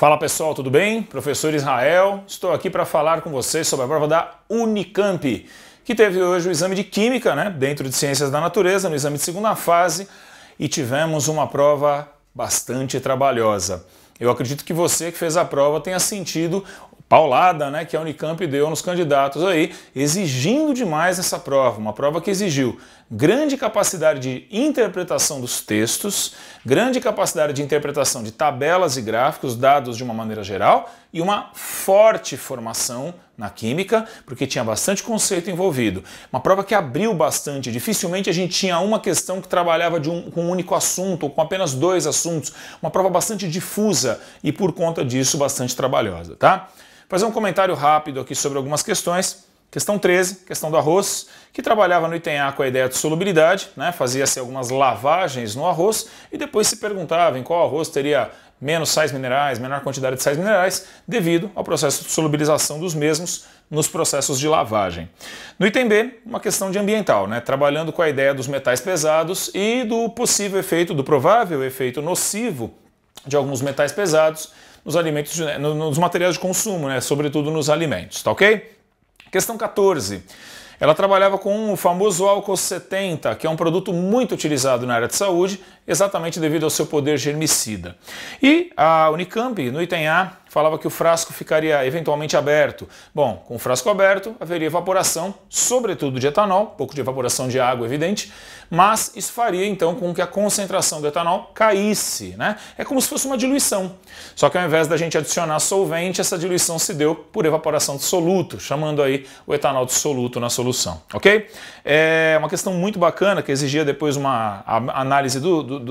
Fala pessoal, tudo bem? Professor Israel, estou aqui para falar com vocês sobre a prova da Unicamp, que teve hoje o exame de Química, dentro de Ciências da Natureza, no exame de segunda fase, e tivemos uma prova bastante trabalhosa. Eu acredito que você que fez a prova tenha sentido paulada, que a Unicamp deu nos candidatos aí, exigindo demais essa prova, uma prova que exigiu grande capacidade de interpretação dos textos, grande capacidade de interpretação de tabelas e gráficos, dados de uma maneira geral, e uma forte formação na química, porque tinha bastante conceito envolvido. Uma prova que abriu bastante, dificilmente a gente tinha uma questão que trabalhava com um único assunto, ou com apenas dois assuntos, uma prova bastante difusa e por conta disso bastante trabalhosa, tá? Fazer um comentário rápido aqui sobre algumas questões. Questão 13, questão do arroz, que trabalhava no item A com a ideia de solubilidade, fazia-se algumas lavagens no arroz e depois se perguntava em qual arroz teria menos sais minerais, menor quantidade de sais minerais, devido ao processo de solubilização dos mesmos nos processos de lavagem. No item B, uma questão de ambiental, trabalhando com a ideia dos metais pesados e do possível efeito, do provável efeito nocivo de alguns metais pesados nos alimentos, nos materiais de consumo, sobretudo nos alimentos, tá ok? Questão 14. Ela trabalhava com o famoso álcool 70, que é um produto muito utilizado na área de saúde, exatamente devido ao seu poder germicida. E a Unicamp, no item A, falava que o frasco ficaria eventualmente aberto. Bom, com o frasco aberto haveria evaporação, sobretudo de etanol, um pouco de evaporação de água, evidente, mas isso faria então com que a concentração do etanol caísse, É como se fosse uma diluição. Só que ao invés da gente adicionar solvente, essa diluição se deu por evaporação de soluto, chamando aí o etanol de soluto na solução, ok? É uma questão muito bacana que exigia depois uma análise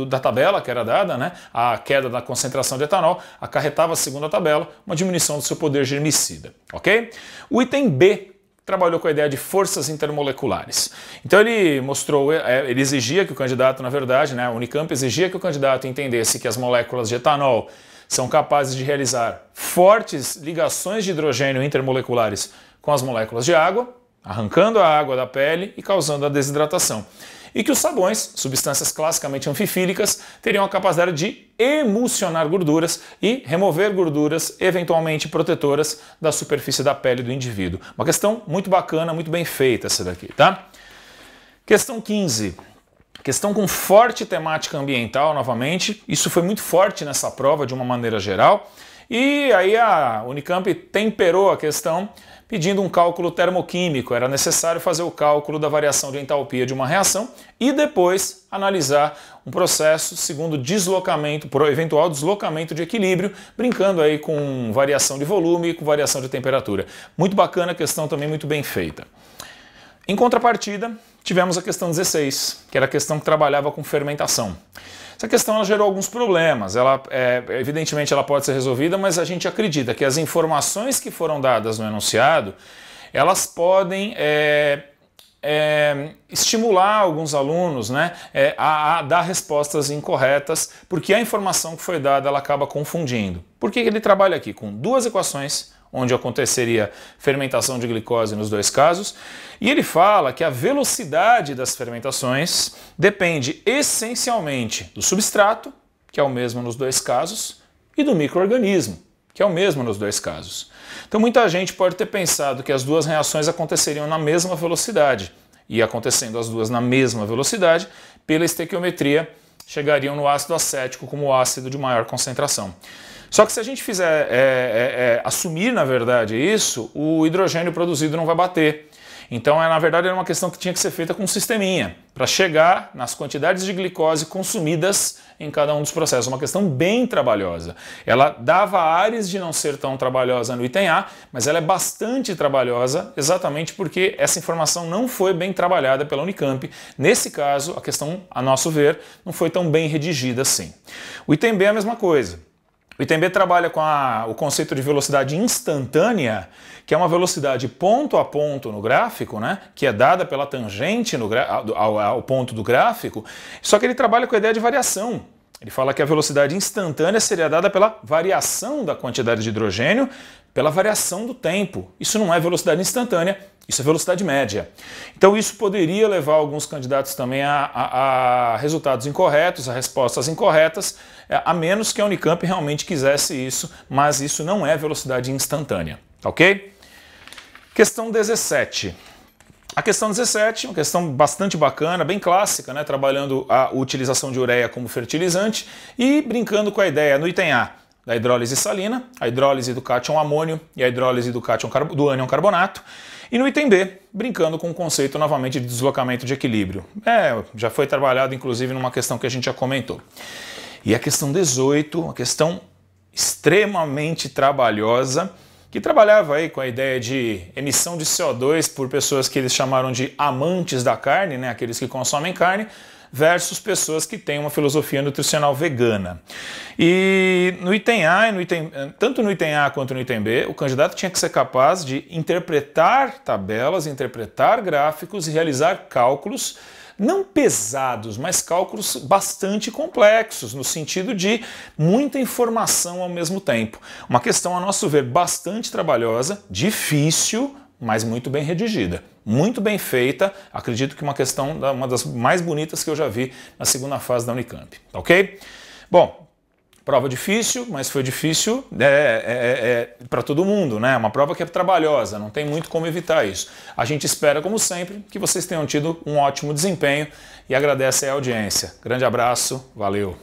da tabela que era dada, A queda da concentração de etanol acarretava, segundo a tabela, uma diminuição do seu poder germicida, ok? O item B trabalhou com a ideia de forças intermoleculares. Então ele mostrou, ele exigia que o candidato, na verdade, a Unicamp exigia que o candidato entendesse que as moléculas de etanol são capazes de realizar fortes ligações de hidrogênio intermoleculares com as moléculas de água, arrancando a água da pele e causando a desidratação. E que os sabões, substâncias classicamente anfifílicas, teriam a capacidade de emulsionar gorduras e remover gorduras eventualmente protetoras da superfície da pele do indivíduo. Uma questão muito bacana, muito bem feita essa daqui, tá? Questão 15. Questão com forte temática ambiental, novamente. Isso foi muito forte nessa prova de uma maneira geral. E aí a Unicamp temperou a questão pedindo um cálculo termoquímico. Era necessário fazer o cálculo da variação de entalpia de uma reação e depois analisar um processo segundo deslocamento, por eventual deslocamento de equilíbrio, brincando aí com variação de volume e com variação de temperatura. Muito bacana a questão, também muito bem feita. Em contrapartida, tivemos a questão 16, que era a questão que trabalhava com fermentação. Essa questão ela gerou alguns problemas, evidentemente ela pode ser resolvida, mas a gente acredita que as informações que foram dadas no enunciado, elas podem estimular alguns alunos a dar respostas incorretas, porque a informação que foi dada ela acaba confundindo. Por que ele trabalha aqui com duas equações, onde aconteceria fermentação de glicose nos dois casos, e ele fala que a velocidade das fermentações depende essencialmente do substrato, que é o mesmo nos dois casos, e do micro-organismo, que é o mesmo nos dois casos. Então muita gente pode ter pensado que as duas reações aconteceriam na mesma velocidade, e acontecendo as duas na mesma velocidade, pela estequiometria, chegariam no ácido acético como o ácido de maior concentração. Só que se a gente fizer assumir, na verdade, isso, o hidrogênio produzido não vai bater. Então, na verdade, era uma questão que tinha que ser feita com um sisteminha, para chegar nas quantidades de glicose consumidas em cada um dos processos. Uma questão bem trabalhosa. Ela dava ares de não ser tão trabalhosa no item A, mas ela é bastante trabalhosa exatamente porque essa informação não foi bem trabalhada pela Unicamp. Nesse caso, a questão, a nosso ver, não foi tão bem redigida assim. O item B é a mesma coisa. O item B trabalha com o conceito de velocidade instantânea, que é uma velocidade ponto a ponto no gráfico, que é dada pela tangente ao ponto do gráfico, só que ele trabalha com a ideia de variação. Ele fala que a velocidade instantânea seria dada pela variação da quantidade de hidrogênio, pela variação do tempo. Isso não é velocidade instantânea, isso é velocidade média. Então isso poderia levar alguns candidatos também a resultados incorretos, a respostas incorretas, a menos que a Unicamp realmente quisesse isso, mas isso não é velocidade instantânea, ok? Questão 17. A questão 17, uma questão bastante bacana, bem clássica, né? Trabalhando a utilização de ureia como fertilizante e brincando com a ideia no item A da hidrólise salina, a hidrólise do cátion amônio e a hidrólise do ânion carbonato. E no item B, brincando com o conceito novamente de deslocamento de equilíbrio. Já foi trabalhado inclusive numa questão que a gente já comentou. E a questão 18, uma questão extremamente trabalhosa, que trabalhava aí com a ideia de emissão de CO2 por pessoas que eles chamaram de amantes da carne, né, aqueles que consomem carne, versus pessoas que têm uma filosofia nutricional vegana. E no item A, tanto no item A quanto no item B, o candidato tinha que ser capaz de interpretar tabelas, interpretar gráficos e realizar cálculos não pesados, mas cálculos bastante complexos, no sentido de muita informação ao mesmo tempo. Uma questão, a nosso ver, bastante trabalhosa, difícil, mas muito bem redigida, muito bem feita. Acredito que uma questão, uma das mais bonitas que eu já vi na segunda fase da Unicamp, ok? Bom, prova difícil, mas foi difícil para todo mundo, né? Uma prova que é trabalhosa, não tem muito como evitar isso. A gente espera, como sempre, que vocês tenham tido um ótimo desempenho e agradece a audiência. Grande abraço, valeu!